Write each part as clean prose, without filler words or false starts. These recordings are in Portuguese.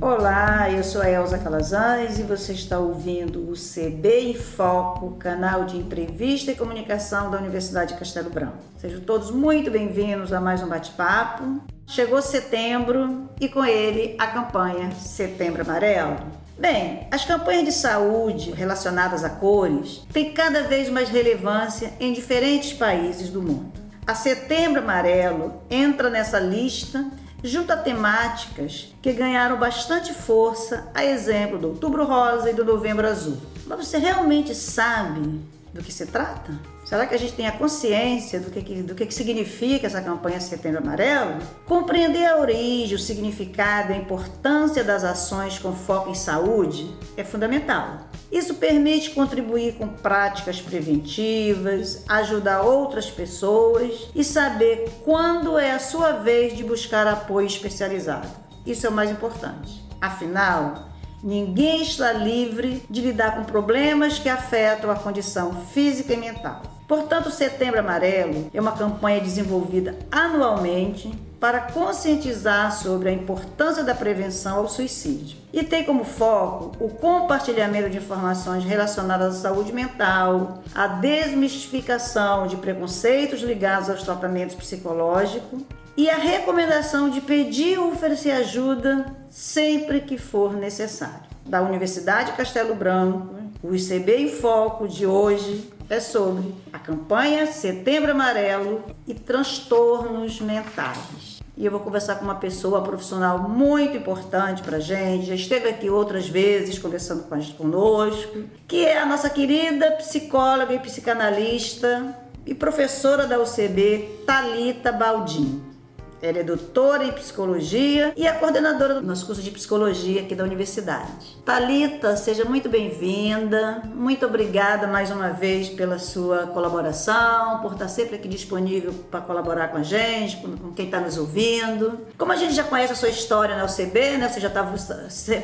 Olá, eu sou a Elza Calazans e você está ouvindo o CB em Foco, canal de entrevista e comunicação da Universidade de Castelo Branco. Sejam todos muito bem-vindos a mais um bate-papo. Chegou setembro e com ele a campanha Setembro Amarelo. Bem, as campanhas de saúde relacionadas a cores têm cada vez mais relevância em diferentes países do mundo. A Setembro Amarelo entra nessa lista junto a temáticas que ganharam bastante força, a exemplo do Outubro Rosa e do Novembro Azul. Mas você realmente sabe do que se trata? Será que a gente tem a consciência do que significa essa campanha Setembro Amarelo? Compreender a origem, o significado e a importância das ações com foco em saúde é fundamental. Isso permite contribuir com práticas preventivas, ajudar outras pessoas e saber quando é a sua vez de buscar apoio especializado. Isso é o mais importante. Afinal, ninguém está livre de lidar com problemas que afetam a condição física e mental. Portanto, o Setembro Amarelo é uma campanha desenvolvida anualmente para conscientizar sobre a importância da prevenção ao suicídio e tem como foco o compartilhamento de informações relacionadas à saúde mental, a desmistificação de preconceitos ligados aos tratamentos psicológicos e a recomendação de pedir ou oferecer ajuda sempre que for necessário. Da Universidade de Castelo Branco, o ICB em Foco de hoje é sobre a campanha Setembro Amarelo e transtornos mentais. E eu vou conversar com uma pessoa profissional muito importante para a gente, já esteve aqui outras vezes conversando conosco, que é a nossa querida psicóloga e psicanalista e professora da UCB, Thalita Baldin. Ela é doutora em psicologia e é coordenadora do nosso curso de psicologia aqui da universidade. Thalita, seja muito bem-vinda. Muito obrigada mais uma vez pela sua colaboração, por estar sempre aqui disponível para colaborar com a gente, com quem está nos ouvindo. Como a gente já conhece a sua história na UCB, né? Você já estava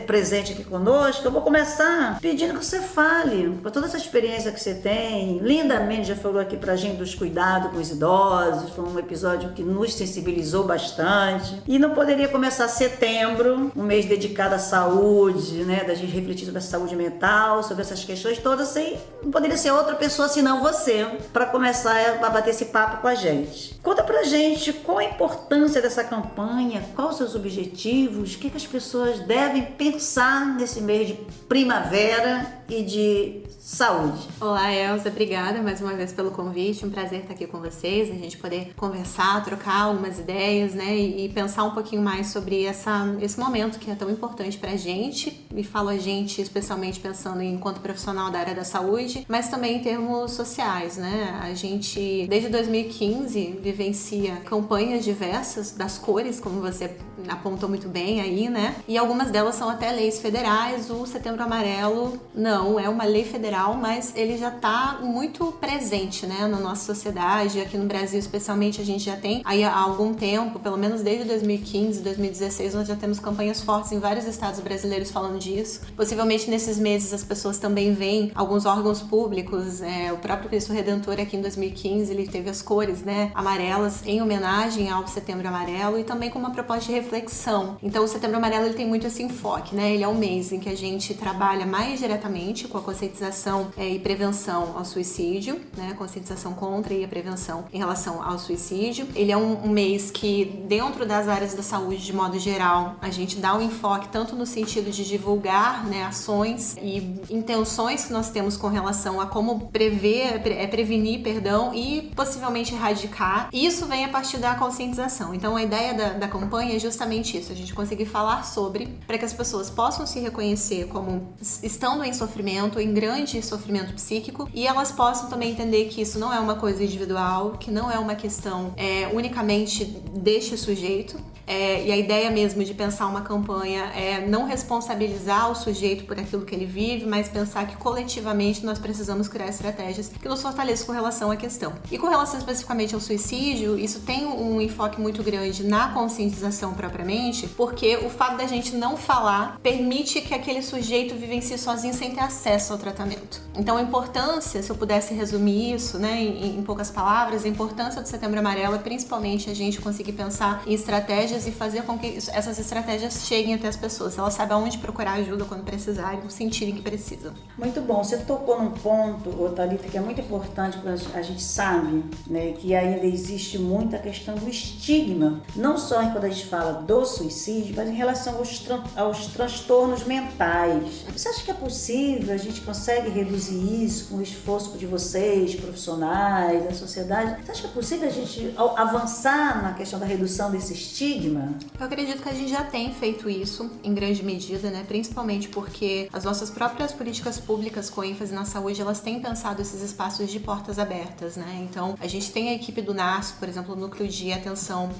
presente aqui conosco. Eu vou começar pedindo que você fale com toda essa experiência que você tem. Lindamente já falou aqui para a gente dos cuidados com os idosos. Foi um episódio que nos sensibilizou bastante. E não poderia começar setembro, um mês dedicado à saúde, né? Da gente refletir sobre a saúde mental, sobre essas questões todas, sem não poderia ser outra pessoa senão você, para começar a bater esse papo com a gente. Conta pra gente qual a importância dessa campanha, quais os seus objetivos, o que as pessoas devem pensar nesse mês de primavera e de saúde. Olá, Elza, obrigada mais uma vez pelo convite, um prazer estar aqui com vocês, a gente poder conversar, trocar algumas ideias, né, e pensar um pouquinho mais sobre esse momento que é tão importante pra gente, e falo a gente especialmente pensando enquanto profissional da área da saúde, mas também em termos sociais, né, a gente desde 2015 vivencia campanhas diversas das cores, como você apontou muito bem aí, né, e algumas delas são até leis federais. O Setembro Amarelo não é uma lei federal, mas ele já está muito presente, né, na nossa sociedade. Aqui no Brasil, especialmente, a gente já tem aí há algum tempo, pelo menos desde 2015, 2016, nós já temos campanhas fortes em vários estados brasileiros falando disso. Possivelmente nesses meses as pessoas também veem alguns órgãos públicos, o próprio Cristo Redentor aqui em 2015, ele teve as cores, né, amarelas em homenagem ao Setembro Amarelo e também com uma proposta de reflexão. Então o Setembro Amarelo ele tem muito esse enfoque, né, ele é um mês em que a gente trabalha mais diretamente com a conscientização e prevenção ao suicídio, né, conscientização contra e a prevenção em relação ao suicídio. Ele é um mês que dentro das áreas da saúde de modo geral a gente dá um enfoque tanto no sentido de divulgar, né, ações e intenções que nós temos com relação a como prevenir, e possivelmente erradicar. E isso vem a partir da conscientização. Então a ideia da campanha é justamente isso, a gente conseguir falar sobre, para que as pessoas possam se reconhecer como estando em sofrimento, em grande sofrimento psíquico, e elas possam também entender que isso não é uma coisa individual, que não é uma questão unicamente deste sujeito, E a ideia mesmo de pensar uma campanha é não responsabilizar o sujeito por aquilo que ele vive, mas pensar que coletivamente nós precisamos criar estratégias que nos fortaleçam com relação à questão. E com relação especificamente ao suicídio, isso tem um enfoque muito grande na conscientização propriamente, porque o fato da gente não falar permite que aquele sujeito vivencie sozinho sem ter acesso ao tratamento. Então a importância, se eu pudesse resumir isso, né, em poucas palavras, a importância do Setembro Amarelo é principalmente a gente conseguir pensar em estratégias e fazer com que essas estratégias cheguem até as pessoas. Elas sabem aonde procurar ajuda quando precisarem, sentirem que precisam. Muito bom. Você tocou num ponto, Thalita, que é muito importante, porque a gente sabe, né, que ainda existe muita questão do estigma, não só quando a gente fala do suicídio, mas em relação aos transtornos mentais. Você acha que é possível, a gente consegue reduzir isso com o esforço de vocês, profissionais, da sociedade? Você acha que é possível a gente avançar na questão da redução desse estigma? Eu acredito que a gente já tem feito isso em grande medida, né? Principalmente porque as nossas próprias políticas públicas com ênfase na saúde, elas têm pensado esses espaços de portas abertas, né? Então, a gente tem a equipe do NASF, por exemplo, o Núcleo de Atenção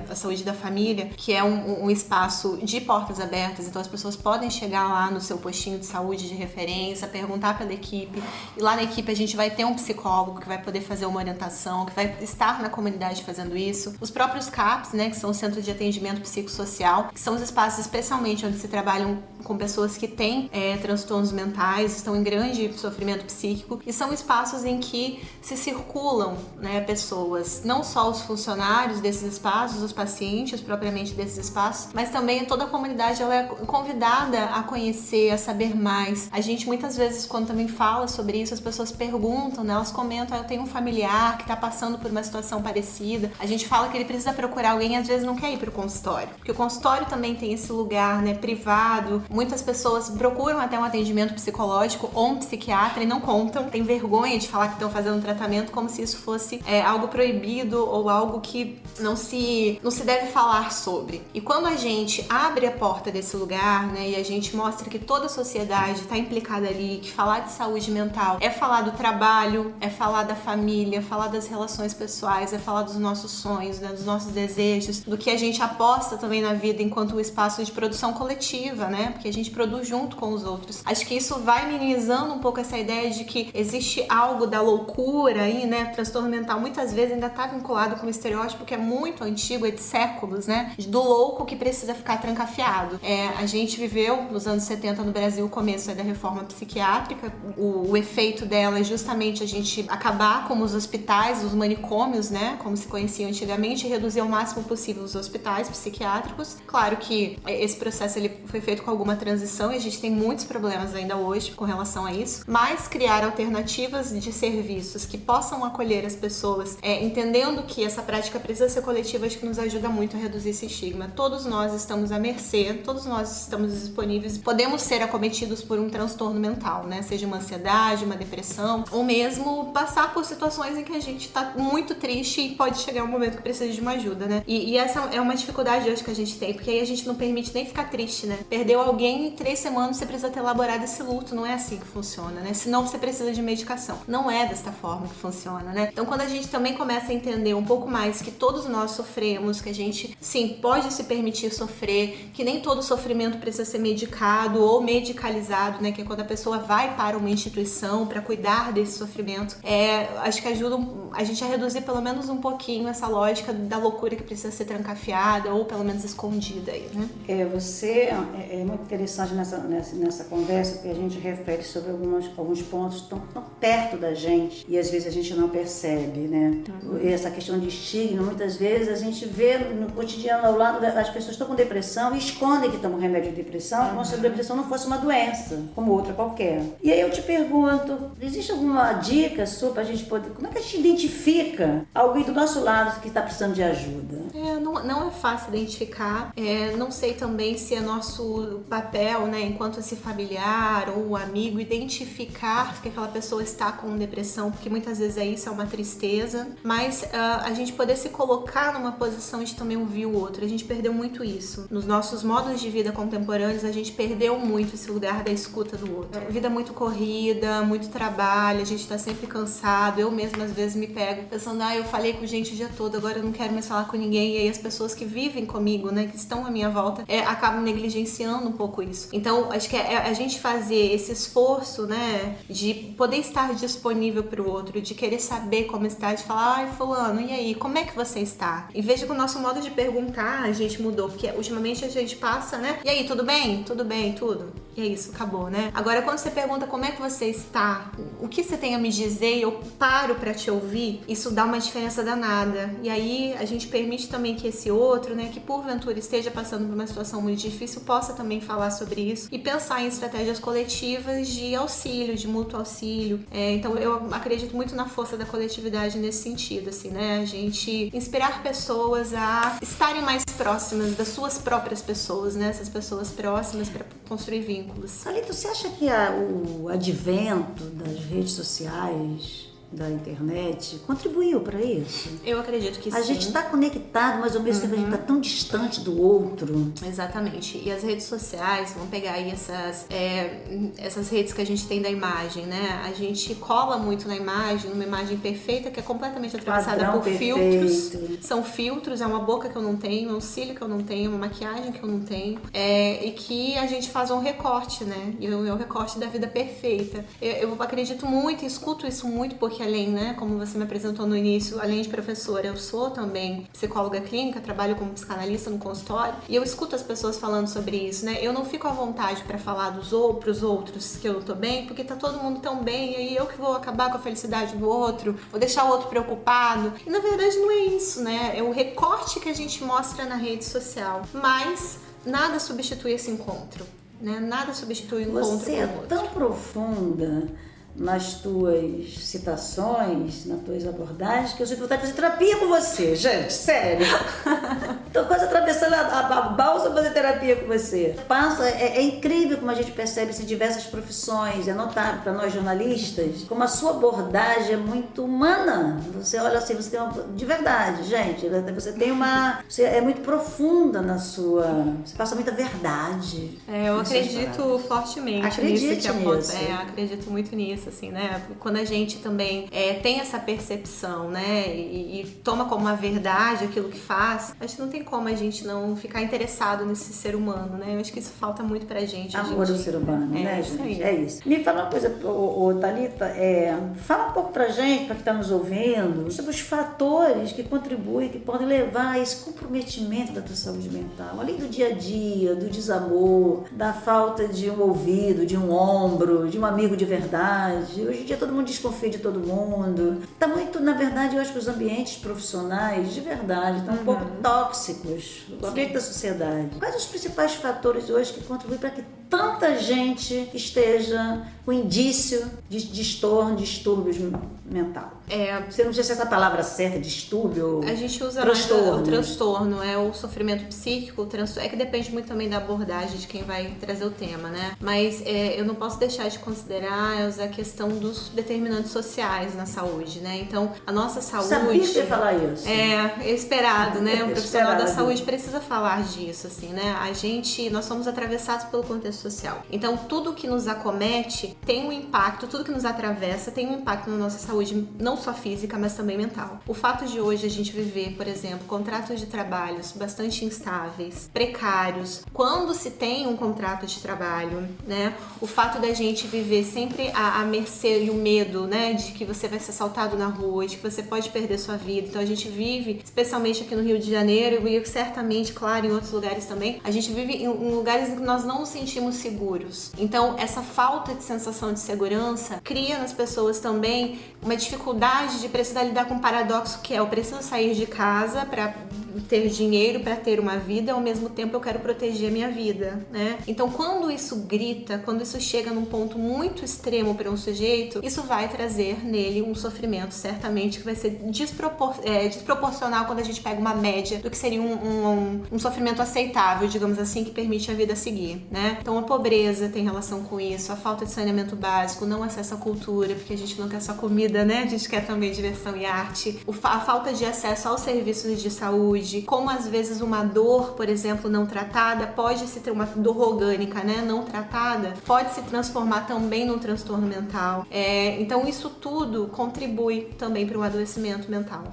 à Saúde da Família, que é um espaço de portas abertas, então as pessoas podem chegar lá no seu postinho de saúde de referência, perguntar pela equipe, e lá na equipe a gente vai ter um psicólogo que vai poder fazer uma orientação, que vai estar na comunidade fazendo isso. Os próprios CAPs, né, que são os Centros de Atendimento Psicossocial, que são os espaços especialmente onde se trabalham com pessoas que têm transtornos mentais, estão em grande sofrimento psíquico, e são espaços em que se circulam, né, pessoas, não só os funcionários desses espaços, os pacientes propriamente desses espaços, mas também toda a comunidade ela é convidada a conhecer, a saber mais. A gente muitas vezes, quando também fala sobre isso, as pessoas perguntam, né, elas comentam, eu tenho um familiar que está passando por uma situação parecida, a gente fala que ele precisa procurar alguém e às vezes não quer ir para o consultório, porque o consultório também tem esse lugar, né, privado. Muitas pessoas procuram até um atendimento psicológico ou um psiquiatra e não contam, tem vergonha de falar que estão fazendo um tratamento como se isso fosse algo proibido ou algo que não se deve falar sobre. E quando a gente abre a porta desse lugar, né, e a gente mostra que toda a sociedade está implicada ali, que falar de saúde mental é falar do trabalho, é falar da família, é falar das relações pessoais, é falar dos nossos sonhos, né, dos nossos desejos, do que a gente aposta também na vida enquanto um espaço de produção coletiva, né, porque a gente produz junto com os outros. Acho que isso vai minimizando um pouco essa ideia de que existe algo da loucura aí, né, transtorno mental muitas vezes ainda está vinculado com um estereótipo que é muito antigo, é de séculos, né, do louco que precisa ficar trancafiado. A gente viveu nos anos 70 no Brasil o começo da reforma psiquiátrica, o efeito dela é justamente a gente acabar com os hospitais, os manicômios, né, como se conhecia antigamente, e reduzir ao máximo possível os hospitais psiquiátricos. Claro que esse processo ele foi feito com alguma transição e a gente tem muitos problemas ainda hoje com relação a isso, mas criar alternativas de serviços que possam acolher as pessoas, entendendo que essa prática precisa ser coletiva, acho que nos ajuda muito a reduzir esse estigma. Todos nós estamos à mercê, todos nós estamos disponíveis, podemos ser acometidos por um transtorno mental, né? Seja uma ansiedade, uma depressão, ou mesmo passar por situações em que a gente tá muito triste e pode chegar um momento que precisa de uma ajuda, né? E essa é uma dificuldade hoje que a gente tem, porque aí a gente não permite nem ficar triste, né? Perdeu alguém em 3 semanas, você precisa ter elaborado esse luto, não é assim que funciona, né? Senão você precisa de medicação. Não é desta forma que funciona, né? Então quando a gente também começa a entender um pouco mais que todos nós sofremos, que a gente, sim, pode se permitir sofrer, que nem todo sofrimento precisa ser medicado ou medicalizado, né? Que é quando a pessoa vai para uma instituição para cuidar desse sofrimento. Acho que ajuda a gente a reduzir pelo menos um pouquinho essa lógica da loucura que precisa ser trancafiada ou pelo menos escondida aí, né? Você é muito interessante nessa conversa, porque a gente refere sobre alguns pontos tão perto da gente e às vezes a gente não percebe, né? Essa questão de estigma, muitas vezes a gente vê no cotidiano ao lado as pessoas estão com depressão e escondem que tomam remédio de depressão, como se a depressão não fosse uma doença, como outra qualquer. E aí eu te pergunto, existe alguma dica sua pra gente poder, como é que a gente identifica alguém do nosso lado que está precisando de ajuda? Não é fácil identificar, não sei também se é nosso papel, né, enquanto esse familiar ou amigo, identificar que aquela pessoa está com depressão, porque muitas vezes isso é uma tristeza, mas a gente poder se colocar numa posição de também ouvir o outro. A gente perdeu muito isso. Nos nossos modos de vida contemporâneos, a gente perdeu muito esse lugar da escuta do outro. Vida muito corrida, muito trabalho, a gente tá sempre cansado. Eu mesma às vezes me pego pensando, eu falei com gente o dia todo, agora eu não quero mais falar com ninguém. E aí as pessoas que vivem comigo, né, que estão à minha volta, acabam negligenciando um pouco isso. Então, acho que a gente fazer esse esforço, né, de poder estar disponível pro outro, de querer saber como está, de falar, fulano, e aí, como é que você está? E veja que o nosso modo de perguntar, a gente mudou, porque ultimamente a gente passa, né, e aí, tudo bem? Tudo bem, tudo? E é isso, acabou, né? Agora, quando você pergunta como é que você está, o que você tem a me dizer e eu paro pra te ouvir, isso dá uma diferença danada. E aí, a gente permite também também que esse outro, né, que porventura esteja passando por uma situação muito difícil, possa também falar sobre isso e pensar em estratégias coletivas de auxílio, de mútuo auxílio. Então eu acredito muito na força da coletividade nesse sentido, assim, né, a gente inspirar pessoas a estarem mais próximas das suas próprias pessoas, né, essas pessoas próximas para construir vínculos. Thalita, você acha que o advento das redes sociais, da internet, contribuiu para isso? Eu acredito que sim. A gente está conectado, mas ao mesmo tempo a gente está tão distante do outro. Exatamente. E as redes sociais, vamos pegar aí essas redes que a gente tem da imagem, né? A gente cola muito na imagem, numa imagem perfeita que é completamente atravessada Padrão por perfeito. filtros. São filtros, é uma boca que eu não tenho, é um cílio que eu não tenho, uma maquiagem que eu não tenho. E que a gente faz um recorte, né? E é o recorte da vida perfeita. Eu acredito muito, escuto isso muito, porque além, né, como você me apresentou no início, além de professora, eu sou também psicóloga clínica, trabalho como psicanalista no consultório, e eu escuto as pessoas falando sobre isso, né? Eu não fico à vontade para falar pros outros que eu tô bem, porque tá todo mundo tão bem, e aí eu que vou acabar com a felicidade do outro, vou deixar o outro preocupado. E na verdade não é isso, né? É o recorte que a gente mostra na rede social, mas nada substitui esse encontro, né? Nada substitui o encontro Você com o é outro. tão profunda nas tuas citações, nas tuas abordagens, que eu sinto vontade de fazer terapia com você, gente, sério. Tô quase atravessando a balsa pra fazer terapia com você. É incrível como a gente percebe isso em diversas profissões, é notável para nós jornalistas, como a sua abordagem é muito humana. Você olha assim, você tem de verdade, gente, você é muito profunda na sua, você passa muita verdade. Eu acredito fortemente Acredite nisso. Acredito muito nisso, assim, né? Quando a gente também tem essa percepção, né, e toma como uma verdade aquilo que faz, acho que não tem como a gente não ficar interessado nesse ser humano, né? Eu acho que isso falta muito pra gente. Amor ao ser humano, né, isso gente? aí. É isso. Me fala uma coisa, Thalita, fala um pouco pra gente, pra quem tá nos ouvindo, sobre os fatores que contribuem, que podem levar a esse comprometimento da tua saúde mental, além do dia a dia, do desamor, da falta de um ouvido, de um ombro, de um amigo de verdade. Hoje em dia todo mundo desconfia de todo mundo. Tá muito, na verdade, eu acho que os ambientes profissionais, de verdade, estão um pouco tóxicos no ambiente da sociedade. Quais os principais fatores hoje que contribuem para que tanta gente esteja com indício de distúrbios mental? Você não sei se essa palavra certa, distúrbio, a gente usa transtorno. O transtorno, o sofrimento psíquico, o transtorno, que depende muito também da abordagem de quem vai trazer o tema, né? Mas eu não posso deixar de considerar, Elza, a questão dos determinantes sociais na saúde, né? Então, a nossa saúde... Sabia que ia falar isso. É esperado, né? O profissional da Esperado. saúde precisa falar disso, assim, né? Nós somos atravessados pelo contexto social. Então, tudo que nos acomete tem um impacto, tudo que nos atravessa tem um impacto na nossa saúde, não só física, mas também mental. O fato de hoje a gente viver, por exemplo, contratos de trabalhos bastante instáveis, precários, quando se tem um contrato de trabalho, né? O fato da gente viver sempre à mercê e o medo, né? De que você vai ser assaltado na rua, de que você pode perder sua vida. Então a gente vive, especialmente aqui no Rio de Janeiro e certamente, claro, em outros lugares também, a gente vive em lugares em que nós não nos sentimos seguros. Então essa falta de sensação de segurança cria nas pessoas também uma dificuldade de precisar lidar com um paradoxo que eu preciso sair de casa para ter dinheiro, para ter uma vida, ao mesmo tempo eu quero proteger a minha vida, né? Então quando isso grita, quando isso chega num ponto muito extremo para um sujeito, isso vai trazer nele um sofrimento, certamente, que vai ser desproporcional quando a gente pega uma média do que seria um sofrimento aceitável, digamos assim, que permite a vida seguir, né? Então a pobreza tem relação com isso, a falta de saneamento básico, não acesso à cultura, porque a gente não quer só comida, né? A gente quer também diversão e arte, a falta de acesso aos serviços de saúde, como às vezes uma dor, por exemplo, não tratada, pode se ter uma dor orgânica, né? Não tratada, pode se transformar também num transtorno mental. Então isso tudo contribui também para um adoecimento mental.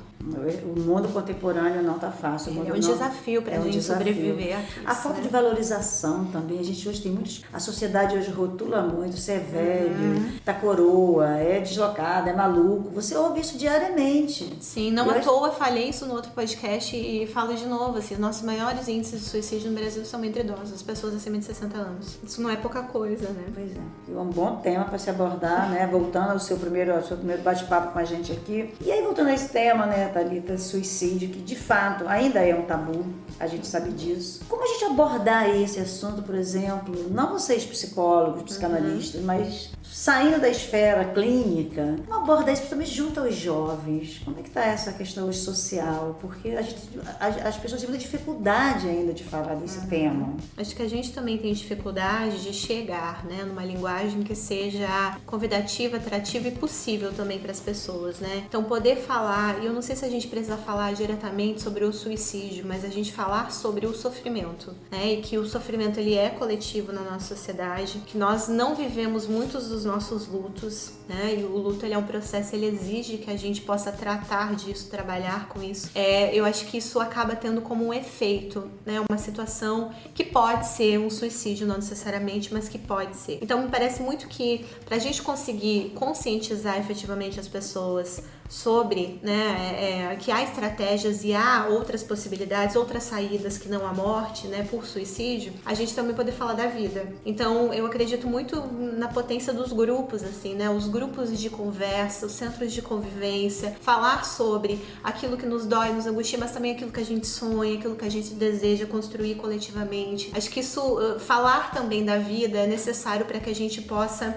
O mundo contemporâneo não está fácil. É um desafio para a gente sobreviver aqui. A falta de valorização também. A gente hoje tem muitos... A sociedade hoje rotula muito. Você é velho, tá coroa, é deslocado, é maluco. Você ouve isso diariamente. Sim, não à toa falei isso no outro podcast e falo de novo. Assim, os nossos maiores índices de suicídio no Brasil são entre idosos, pessoas acima de 60 anos. Isso não é pouca coisa, né? Pois é. E um bom tema para se abordar, né? Voltando ao seu primeiro bate-papo com a gente aqui. E aí, voltando a esse tema, né? Thalita, suicídio, que de fato ainda é um tabu, a gente sabe disso. Como a gente abordar esse assunto, por exemplo, não vocês psicólogos, psicanalistas, mas saindo da esfera clínica, como abordar isso também junto aos jovens? Como é que está essa questão hoje social? Porque as pessoas têm muita dificuldade ainda de falar desse tema. Acho que a gente também tem dificuldade de chegar, né, numa linguagem que seja convidativa, atrativa e possível também para as pessoas, né? Então poder falar, e eu não sei se a gente precisa falar diretamente sobre o suicídio, mas a gente falar sobre o sofrimento, né? E que o sofrimento ele é coletivo na nossa sociedade, que nós não vivemos muitos dos nossos lutos, né? E o luto ele é um processo, ele exige que a gente possa tratar disso, trabalhar com isso. Eu acho que isso acaba tendo como um efeito, né? Uma situação que pode ser um suicídio, não necessariamente, mas que pode ser. Então me parece muito que pra gente conseguir conscientizar efetivamente as pessoas sobre, né, que há estratégias e há outras possibilidades, outras saídas que não a morte, né, por suicídio, a gente também poder falar da vida. Então, eu acredito muito na potência dos grupos, assim, né, os grupos de conversa, os centros de convivência, falar sobre aquilo que nos dói, nos angustia, mas também aquilo que a gente sonha, aquilo que a gente deseja construir coletivamente. Acho que isso, falar também da vida é necessário para que a gente possa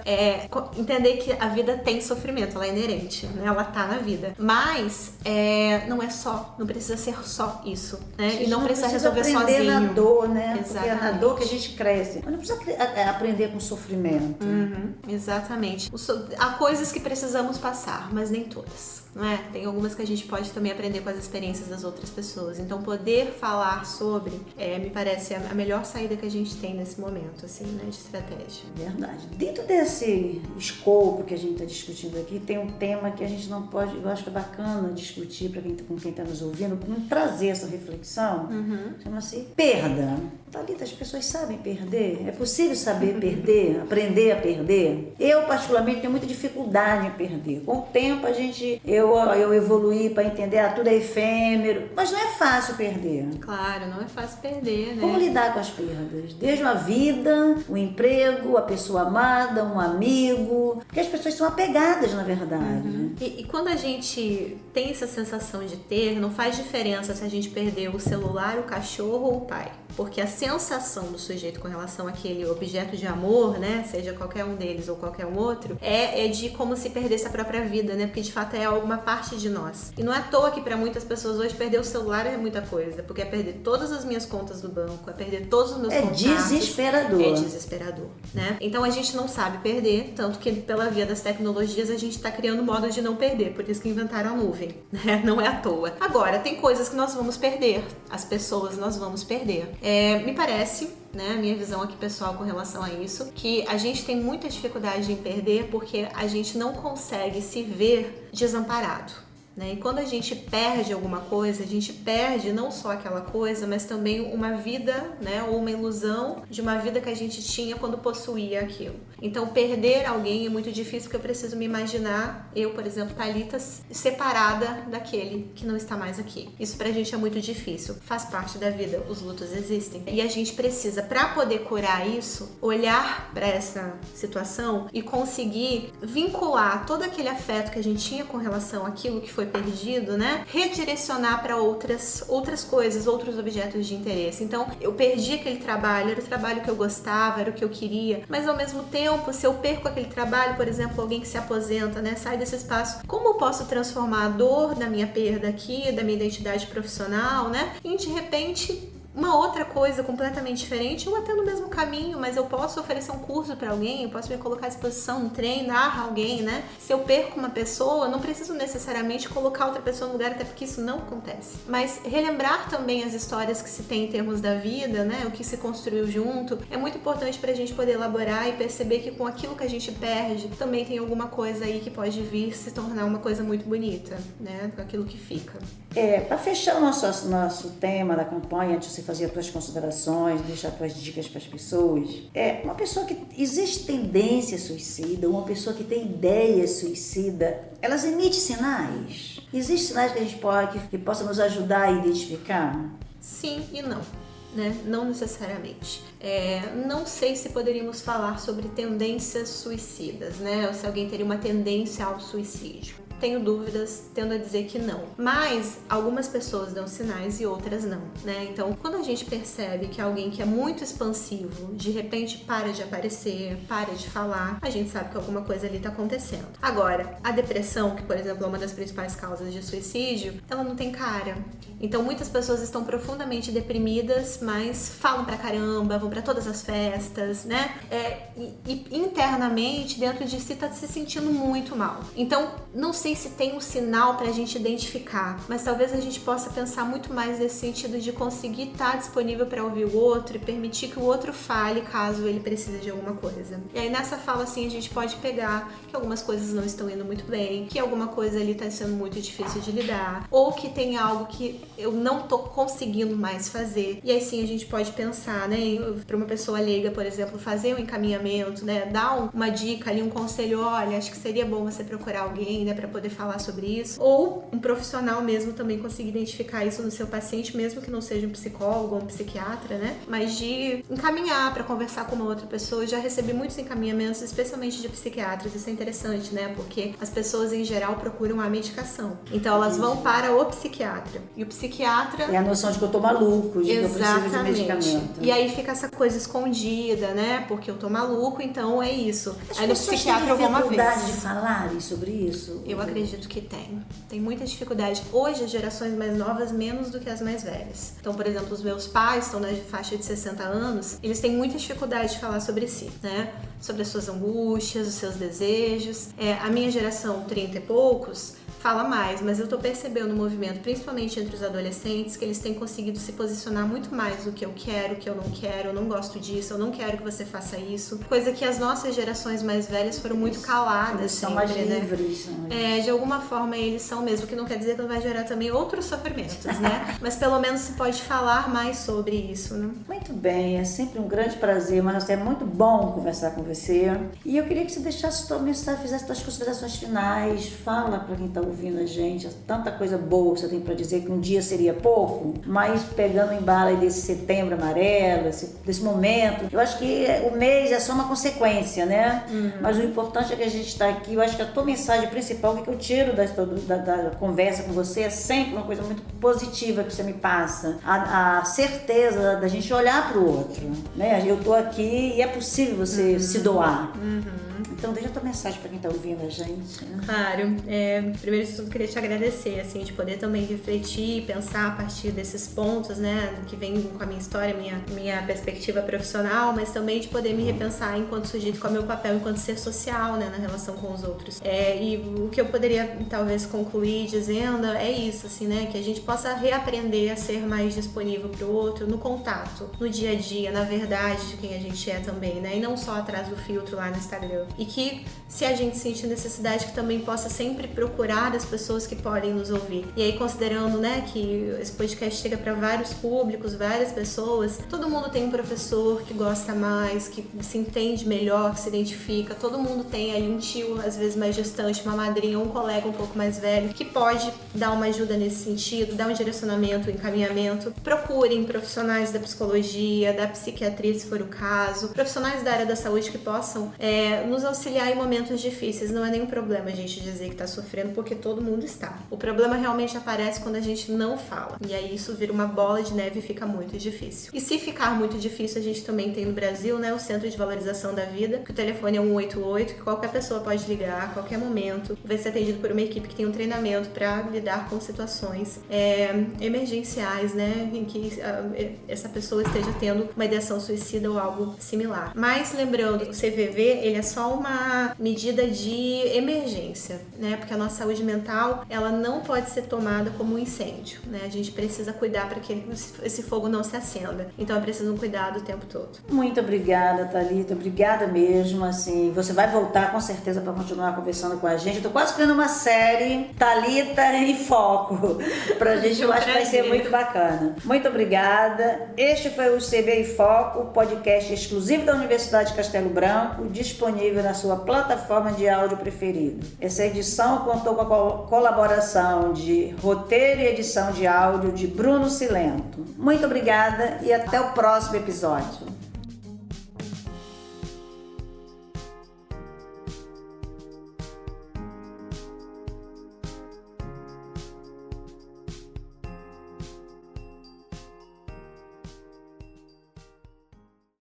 entender que a vida tem sofrimento, ela é inerente, né, ela tá na vida. Mas não é só, não precisa ser só isso, né? E não precisa resolver sozinho. Na dor, né? Exatamente. Porque é na dor que a gente cresce. Mas não precisa aprender com sofrimento. Exatamente. Há coisas que precisamos passar, mas nem todas, não é? Tem algumas que a gente pode também aprender com as experiências das outras pessoas. Então poder falar sobre me parece a melhor saída que a gente tem nesse momento, assim, né? De estratégia. Verdade. Dentro desse escopo que a gente está discutindo aqui, tem um tema que a gente não pode, eu acho que é bacana discutir com quem está nos ouvindo, trazer essa reflexão. Chama-se perda. Thalita, as pessoas sabem perder? É possível saber perder? Aprender a perder? Eu, particularmente, tenho muita dificuldade em perder. Com o tempo, eu evoluí para entender, tudo é efêmero, mas não é fácil perder. Claro, não é fácil perder, né? Como lidar com as perdas? Desde a vida, o emprego, a pessoa amada, um amigo, porque as pessoas são apegadas, na verdade. E quando a gente tem essa sensação de ter, não faz diferença se a gente perder o celular, o cachorro ou o pai. Porque a sensação do sujeito com relação àquele objeto de amor, né, seja qualquer um deles ou qualquer um outro, é de como se perdesse a própria vida, né, porque de fato é alguma parte de nós. E não é à toa que para muitas pessoas hoje perder o celular é muita coisa, porque é perder todas as minhas contas do banco, é perder todos os meus contatos. É desesperador, né? Então a gente não sabe perder, tanto que pela via das tecnologias a gente está criando modos de não perder, por isso que inventaram a nuvem, né? Não é à toa. Agora, tem coisas que nós vamos perder, as pessoas nós vamos perder. Me parece, né, minha visão aqui pessoal com relação a isso, que a gente tem muita dificuldade em perder porque a gente não consegue se ver desamparado. E quando a gente perde alguma coisa, a gente perde não só aquela coisa, mas também uma vida, né, ou uma ilusão de uma vida que a gente tinha quando possuía aquilo. Então, perder alguém é muito difícil porque eu preciso me imaginar, eu, por exemplo, Thalita, separada daquele que não está mais aqui. Isso pra gente é muito difícil. Faz parte da vida, os lutos existem. E a gente precisa, pra poder curar isso, olhar pra essa situação e conseguir vincular todo aquele afeto que a gente tinha com relação àquilo que foi perdido, né? Redirecionar para outras coisas, outros objetos de interesse. Então, eu perdi aquele trabalho, era o trabalho que eu gostava, era o que eu queria, mas ao mesmo tempo, se eu perco aquele trabalho, por exemplo, alguém que se aposenta, né, sai desse espaço, como eu posso transformar a dor da minha perda aqui, da minha identidade profissional, né, em de repente uma outra coisa completamente diferente, ou até no mesmo caminho, mas eu posso oferecer um curso para alguém, eu posso me colocar à disposição, treinar alguém, né? Se eu perco uma pessoa, não preciso necessariamente colocar outra pessoa no lugar, até porque isso não acontece. Mas relembrar também as histórias que se tem em termos da vida, né? O que se construiu junto, é muito importante pra gente poder elaborar e perceber que com aquilo que a gente perde, também tem alguma coisa aí que pode vir se tornar uma coisa muito bonita, né? Com aquilo que fica. Para fechar o nosso tema da campanha, antes de você fazer as tuas considerações, deixar as tuas dicas para as pessoas, uma pessoa que existe tendência suicida, uma pessoa que tem ideia suicida, elas emitem sinais? Existem sinais que a gente que possa nos ajudar a identificar? Sim e não. Né? Não necessariamente. Não sei se poderíamos falar sobre tendências suicidas, né? Ou se alguém teria uma tendência ao suicídio. tenho dúvidas, tendo a dizer que não. Mas algumas pessoas dão sinais e outras não, né? Então, quando a gente percebe que alguém que é muito expansivo, de repente para de aparecer, para de falar, a gente sabe que alguma coisa ali tá acontecendo. Agora, a depressão, que por exemplo é uma das principais causas de suicídio, ela não tem cara. Então, muitas pessoas estão profundamente deprimidas, mas falam pra caramba, vão pra todas as festas, né? E internamente, dentro de si, tá se sentindo muito mal. Então, não sei se tem um sinal pra gente identificar, mas talvez a gente possa pensar muito mais nesse sentido de conseguir estar disponível pra ouvir o outro e permitir que o outro fale caso ele precise de alguma coisa. E aí, nessa fala, assim, a gente pode pegar que algumas coisas não estão indo muito bem, que alguma coisa ali tá sendo muito difícil de lidar, ou que tem algo que eu não tô conseguindo mais fazer. E aí sim a gente pode pensar, né, para uma pessoa leiga, por exemplo, fazer um encaminhamento, né, dar uma dica ali, um conselho, olha, acho que seria bom você procurar alguém, né, para poder falar sobre isso. Ou um profissional mesmo também conseguir identificar isso no seu paciente, mesmo que não seja um psicólogo ou um psiquiatra, né, mas de encaminhar para conversar com uma outra pessoa. Eu já recebi muitos encaminhamentos, especialmente de psiquiatras. Isso é interessante, né, porque as pessoas em geral procuram a medicação. Então elas vão para o psiquiatra. E o psiquiatra... É a noção de que eu tô maluco, de que eu preciso de medicamento. E aí fica essa coisa escondida, né? Porque eu tô maluco, então é isso. As aí no psiquiatra eu vou uma vez. Tem dificuldade de falarem sobre isso? Eu acredito que tem. Tem muita dificuldade. Hoje, as gerações mais novas, menos do que as mais velhas. Então, por exemplo, os meus pais estão na faixa de 60 anos, eles têm muita dificuldade de falar sobre si, né? Sobre as suas angústias, os seus desejos. A minha geração, 30 e poucos, fala mais, mas eu tô percebendo um movimento, principalmente entre os adolescentes, que eles têm conseguido se posicionar muito mais no que eu quero, o que eu não quero, eu não gosto disso, eu não quero que você faça isso. Coisa que as nossas gerações mais velhas foram muito caladas. Eles são mais livres. Né? De alguma forma eles são mesmo, que não quer dizer que não vai gerar também outros sofrimentos, né? Mas pelo menos se pode falar mais sobre isso, né? Muito bem, é sempre um grande prazer, mas é muito bom conversar com você. E eu queria que você deixasse sua mensagem, fizesse suas considerações finais, fala pra quem tá ouvindo a gente, tanta coisa boa que você tem para dizer, que um dia seria pouco, mas pegando em bala desse setembro amarelo, desse momento, eu acho que o mês é só uma consequência, né? Mas o importante é que a gente está aqui. Eu acho que a tua mensagem principal, que eu tiro da conversa com você, é sempre uma coisa muito positiva que você me passa, a certeza da gente olhar para o outro, né? Eu tô aqui e é possível você se doar. Então deixa a tua mensagem para quem está ouvindo a gente, né? Claro, primeiro de tudo queria te agradecer, assim, de poder também refletir e pensar a partir desses pontos, né, que vem com a minha história, minha perspectiva profissional, mas também de poder me repensar enquanto sujeito, qual é o meu papel enquanto ser social, né, na relação com os outros. E o que eu poderia talvez concluir dizendo é isso, assim, né, que a gente possa reaprender a ser mais disponível para o outro no contato, no dia a dia, na verdade de quem a gente é também, né, e não só atrás do filtro lá no Instagram. E que se a gente sentir necessidade, que também possa sempre procurar as pessoas que podem nos ouvir. E aí, considerando, né, que esse podcast chega para vários públicos, várias pessoas, todo mundo tem um professor que gosta mais, que se entende melhor, que se identifica, todo mundo tem ali um tio, às vezes mais distante, uma madrinha, um colega um pouco mais velho, que pode dar uma ajuda nesse sentido, dar um direcionamento, um encaminhamento. Procurem profissionais da psicologia, da psiquiatria, se for o caso, profissionais da área da saúde que possam nos auxiliar em momentos difíceis. Não é nenhum problema a gente dizer que tá sofrendo, porque todo mundo está. O problema realmente aparece quando a gente não fala. E aí isso vira uma bola de neve e fica muito difícil. E se ficar muito difícil, a gente também tem no Brasil, né, o Centro de Valorização da Vida, que o telefone é 188, que qualquer pessoa pode ligar a qualquer momento. Vai ser atendido por uma equipe que tem um treinamento para lidar com situações emergenciais, né, em que essa pessoa esteja tendo uma ideação suicida ou algo similar. Mas lembrando, o CVV, ele é só uma medida de emergência, né? Porque a nossa saúde mental, ela não pode ser tomada como um incêndio, né? A gente precisa cuidar para que esse fogo não se acenda. Então é preciso um cuidado o tempo todo. Muito obrigada, Thalita. Obrigada mesmo. Assim, você vai voltar com certeza para continuar conversando com a gente. Eu tô quase criando uma série Thalita em Foco pra gente. Eu acho que vai ser muito bacana. Muito obrigada. Este foi o CB em Foco, podcast exclusivo da Universidade de Castelo Branco, disponível na sua plataforma de áudio preferida. Essa edição contou com a colaboração de roteiro e edição de áudio de Bruno Silento. Muito obrigada e até o próximo episódio.